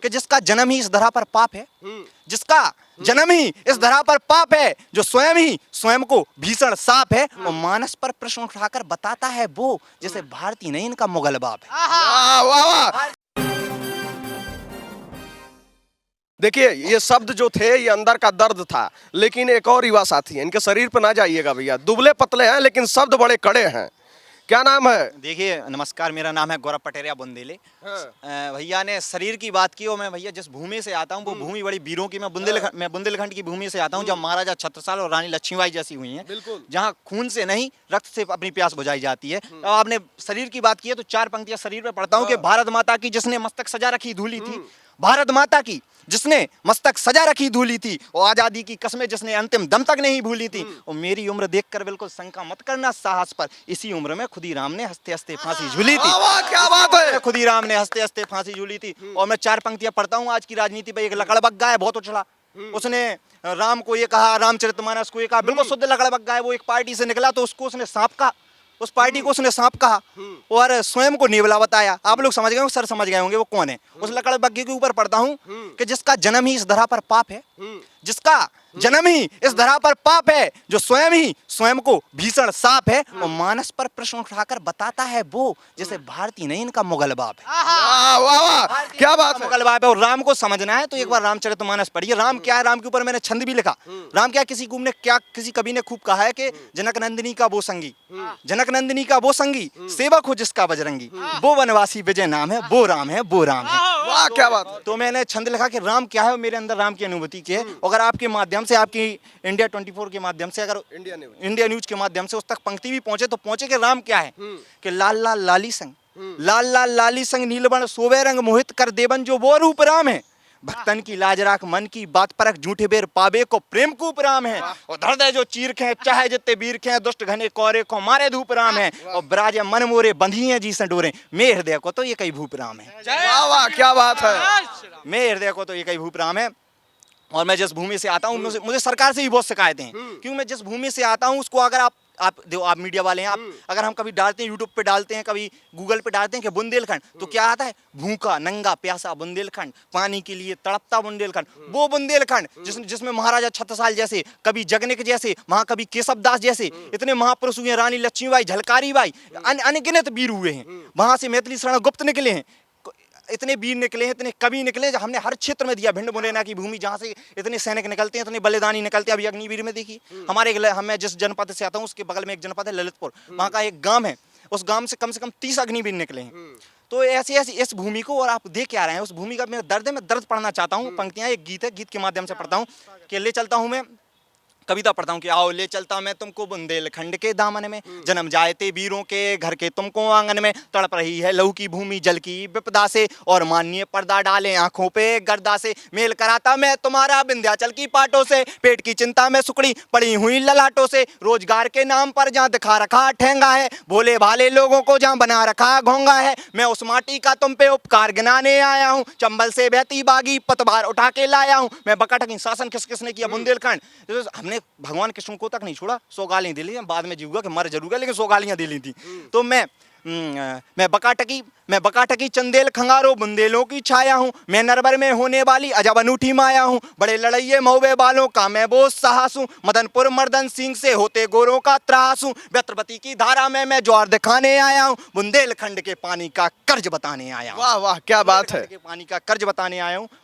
कि जिसका जन्म ही इस धरा पर पाप है, जिसका जन्म ही इस धरा पर पाप है, जो स्वयं ही स्वयं को भीषण साप है, और मानस पर प्रश्न उठाकर बताता है वो जैसे भारतीय नहीं इनका मुगल बाप है। वाह वाह वाह। देखिए ये शब्द जो थे ये अंदर का दर्द था, लेकिन एक और युवा साथी है, इनके शरीर पे ना जाइएगा भैया, दुबले पतले हैं लेकिन शब्द बड़े कड़े हैं। क्या नाम है? देखिए नमस्कार, मेरा नाम है गौरव पटेरिया बुंदेले। भैया ने शरीर की बात की, और मैं भैया जिस भूमि से आता हूँ वो भूमि बड़ी वीरों की, मैं बुंदेलखंड की भूमि से आता हूँ, जब महाराजा छत्रसाल और रानी लक्ष्मीबाई जैसी हुई हैं, जहाँ खून से नहीं रक्त से अपनी प्यास बुझाई जाती है। अब आपने शरीर की बात की है तो चार पंक्तियां शरीर पे पढ़ता हूँ कि भारत माता की जिसने मस्तक सजा रखी धूली थी, भारत माता की जिसने मस्तक सजा रखी धूली थी, और आजादी की कसमें जिसने अंतिम दम तक नहीं भूली थी, और मेरी उम्र देखकर बिल्कुल शंका मत करना साहस पर, इसी उम्र में खुदीराम ने हंसते हंसते फांसी झूली थी। क्या बात है। खुदीराम ने हंसते हंसते फांसी झूली थी। और मैं चार पंक्तियां पढ़ता हूँ आज की राजनीति पे। एक लकड़बग्गा है बहुत उछला, उसने राम को ये कहा, रामचरितमानस को ये कहा, बिल्कुल शुद्ध लकड़बग्गा है। वो एक पार्टी से निकला तो उसको उसने सांप कहा, उस पार्टी को उसने सांप कहा और स्वयं को नेवला बताया। आप लोग समझ गए होंगे, सर समझ गए होंगे वो कौन है। उस लकड़बग्गे के ऊपर पढ़ता हूँ कि जिसका जन्म ही इस धरा पर पाप है, जिसका जन्म ही इस धरा पर पाप है, जो स्वयं ही स्वयं को भीषण साप है, और मानस पर प्रश्न उठाकर बताता है वो जैसे भारतीय नहीं इनका मुगल बाप है। वाह वाह वाह, क्या बात है। मुगल बाप है। और राम को समझना है तो एक बार रामचरितमानस पढ़िए। राम क्या है, राम के ऊपर मैंने छंद भी लिखा। राम क्या, किसी कवि ने खूब कहा है कि जनक नंदिनी का वो संगी, जनक नंदिनी का वो संगी, सेवक हो जिसका बजरंगी, वो वनवासी विजय नाम है, वो राम है, वो राम है। वाह क्या बात है। तो मैंने छंद लिखा कि राम क्या है, मेरे अंदर राम की अनुभूति की है। अगर आपके माध्यम से, आपकी इंडिया 24 के माध्यम से, अगर इंडिया न्यूज के माध्यम से उस तक पंक्ति भी पहुंचे तो पहुंचे कि राम क्या है, कि लाल लाल लाली संग, लाल लाल लाली संग नीलवर्ण सोवे रंग मोहित कर देवन, जो वो रूप राम है। भक्तन की लाज राख मन की बात परख, झूठे बेर पावे को प्रेम कूप राम है। और हृदय जो चीर खे चाहे जितने वीर खे, दुष्ट घने कौरे को मारे धूप राम है। और ब्राज मन मोरे बंधिए जी से डोरे, मेरे हृदय को तो ये कई भूप राम है। वाह वाह क्या बात है। मेरे हृदय को तो ये कई भूप राम है। और मैं जिस भूमि से आता हूँ मुझे सरकार से भी बहुत शिकायतें हैं, क्योंकि मैं जिस भूमि से आता हूँ उसको अगर आप देखो, आप मीडिया वाले हैं, आप अगर हम कभी डालते हैं यूट्यूब पे डालते हैं, कभी गूगल पे डालते हैं कि बुंदेलखंड, तो क्या आता है, भूखा नंगा प्यासा बुंदेलखंड, पानी के लिए तड़पता बुंदेलखंड। वो बुंदेलखंड जिसमें महाराजा छत्रसाल जैसे, कभी जगनिक जैसे, महाकवि केशवदास जैसे इतने महापुरुष हुए हैं, रानी लक्ष्मीबाई, झलकारी बाई, अनगिनत वीर हुए हैं। वहां से मैथिली शरण गुप्त निकले हैं, इतने वीर निकले हैं, इतने कवि निकले हैं, हमने हर क्षेत्र में दिया। भिंड मुरैना की भूमि जहाँ से इतने सैनिक निकलते हैं, इतने बलिदानी निकलते हैं। अभी अग्निवीर में देखिए, मैं जिस जनपद से आता हूँ उसके बगल में एक जनपद है ललितपुर, वहाँ का एक गांव है, उस गांव से कम 30 अग्निवीर निकले हैं। तो ऐसी ऐसी इस भूमि को, और आप देख क्या रहे हैं, उस भूमि का मेरा दर्द है, मैं दर्द पढ़ना चाहता हूँ। पंक्तियाँ, एक गीत है, गीत के माध्यम से पढ़ता हूँ कि ले चलता हूँ मैं, कविता पढ़ता हूँ कि आओ ले चलता मैं तुमको बुंदेलखंड के दामन में, जन्म जाए वीरों के घर के तुमको आंगन में, तड़प रही है लहू की भूमि जल की विपदा से, और माननीय पर्दा डाले आंखों पे गर्दा से, मेल कराता मैं तुम्हारा विंध्याचल की पाटों से, पेट की चिंता में सुकड़ी पड़ी हुई ललाटों से, रोजगार के नाम पर जहाँ दिखा रखा ठेंगा है, भोले भाले लोगों को जहाँ बना रखा घोंगा है, मैं उस माटी का तुम पे उपकार गिनाने आया हूँ, चंबल से बहती बागी पतवार उठा के लाया हूँ मैं। बकट की शासन किसने किया, बुंदेलखंड। हमने भगवान कृष्ण को तक नहीं छोड़ा, 100 गालियां दे ली, बाद में जीवूंगा कि मर जरूर, लेकिन 100 गालियां दे ली थी। तो मैं बकाटकी चंदेल खंगारो बुंदेलों की छाया हूँ, मैं नरबर में होने वाली अजब अनूठी माया हूँ, बड़े लड़ाइये महुए बालों का मैं वो साहस हूँ, मदनपुर मर्दन सिंह से होते गोरों का त्रास हूँ, व्यत्रपति की धारा में मैं ज्वार दिखाने आया हूँ, बुंदेलखंड के पानी का कर्ज बताने आया हूँ। वाह वाह क्या बात है। पानी का कर्ज बताने आया हूँ।